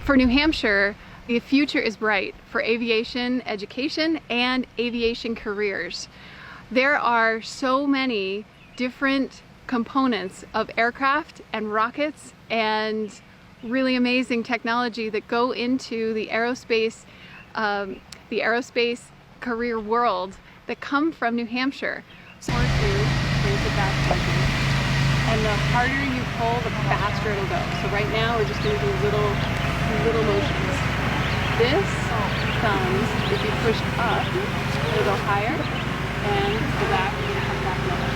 For New Hampshire, the future is bright for aviation education and aviation careers. There are so many different components of aircraft and rockets and really amazing technology that go into the aerospace career world that come from New Hampshire. So brings it back gently. And the harder you pull, the faster it'll go. So right now we're just going to do little motions. This thumbs, if you push up, it'll go higher, and go back and come back lower.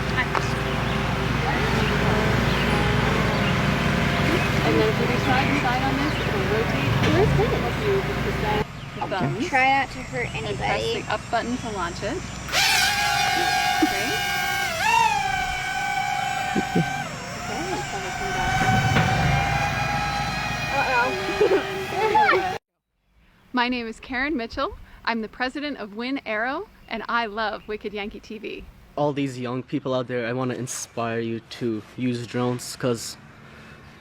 And then if we do side to side on this, it'll rotate. Where's it? You push that thumbs. Try not to hurt anybody. And press the up button to launch it. Okay. Okay, let's have it come back. Uh-oh. My name is Karen Mitchell. I'm the president of Win Aero, and I love Wicked Yankee TV. All these young people out there, I want to inspire you to use drones, because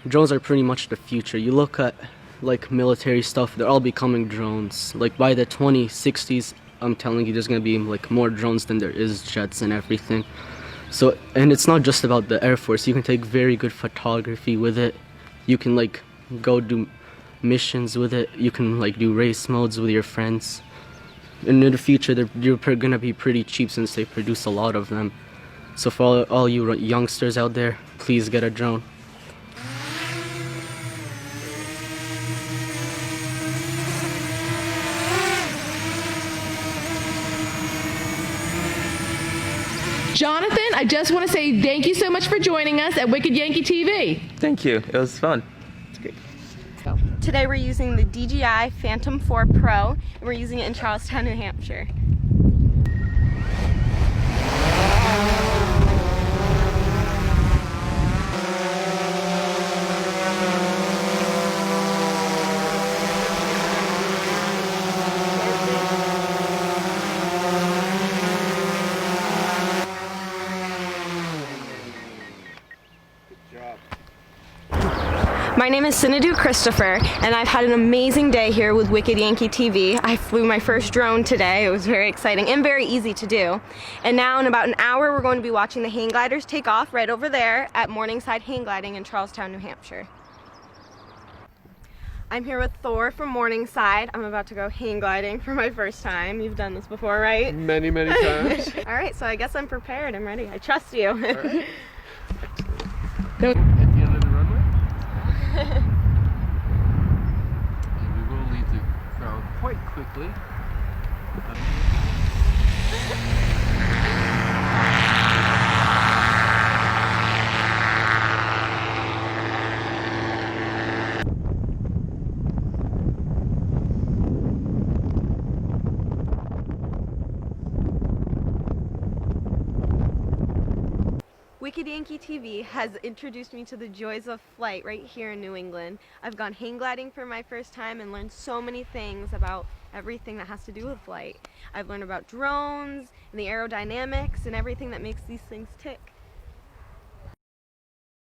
drones are pretty much the future. You look at like military stuff, they're all becoming drones. Like by the 2060s, I'm telling you, there's going to be like more drones than there is jets and everything. So, and it's not just about the Air Force. You can take very good photography with it. You can like go do missions with it. You can like do race modes with your friends. And in the future, they're going to be pretty cheap since they produce a lot of them. So for all you youngsters out there, please get a drone. Jonathan, I just want to say thank you so much for joining us at Wicked Yankee TV. Thank you. It was fun. It's great. Today we're using the DJI Phantom 4 Pro, and we're using it in Charlestown, New Hampshire. My name is Sinadu Christopher, and I've had an amazing day here with Wicked Yankee TV. I flew my first drone today. It was very exciting and very easy to do. And now in about an hour we're going to be watching the hang gliders take off right over there at Morningside Hang Gliding in Charlestown, New Hampshire. I'm here with Thor from Morningside. I'm about to go hang gliding for my first time. You've done this before, right? Many, many times. All right, so I guess I'm prepared. I'm ready. I trust you. All right. At the end of the runway. And we will leave the crowd quite quickly. Wicked Yankee TV has introduced me to the joys of flight right here in New England. I've gone hang gliding for my first time and learned so many things about everything that has to do with flight. I've learned about drones and the aerodynamics and everything that makes these things tick.